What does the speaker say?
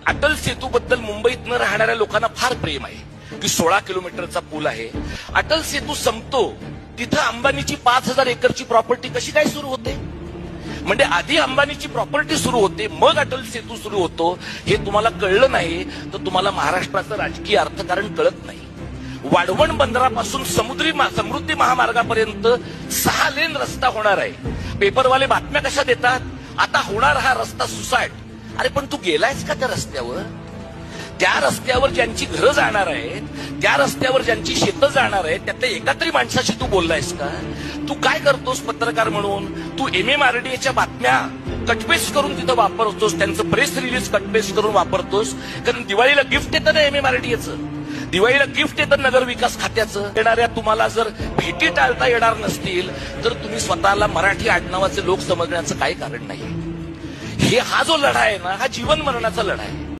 अटल सेतू बद्दल मुंबईत न राहणाऱ्या लोकांना फार प्रेम आहे की 16 किलोमीटरचा पूल आहे. अटल सेतू संपतो तिथं अंबानीची 5000 एकरची प्रॉपर्टी कशी काय सुरू होते? म्हणजे आधी अंबानीची प्रॉपर्टी सुरू होते मग अटल सेतू सुरू होतो. हे तुम्हाला कळलं नाही तर तुम्हाला महाराष्ट्राचं राजकीय अर्थकारण कळत नाही. वाढवण बंदरापासून समृद्धी महामार्गापर्यंत 6 लेन रस्ता होणार आहे. पेपरवाले बातम्या कशा देतात, आता होणार हा रस्ता सुसाईड. अरे पण तू गेलायस का त्या रस्त्यावर? त्या रस्त्यावर ज्यांची घरं जाणार आहेत, त्या रस्त्यावर ज्यांची शेतं जाणार आहेत, त्यातल्या एका तरी माणसाशी तू बोललायस का? तू काय करतोस पत्रकार म्हणून? तू MMRDAच्या बातम्या कटपेस्ट करून तिथं वापरतोस, त्यांचं प्रेस रिलीज कटपेस्ट करून वापरतोस. कारण दिवाळीला गिफ्ट येतं ना MMRDAचं, दिवाळीला गिफ्ट येतं नगर विकास खात्याचं. येणाऱ्या तुम्हाला जर भेटी टाळता येणार नसतील तर तुम्ही स्वतःला मराठी आडनावाचे लोक समजण्याचं काही कारण नाही. हा जो लढा आहे ना, हा जीवन मरणाचा लढा आहे.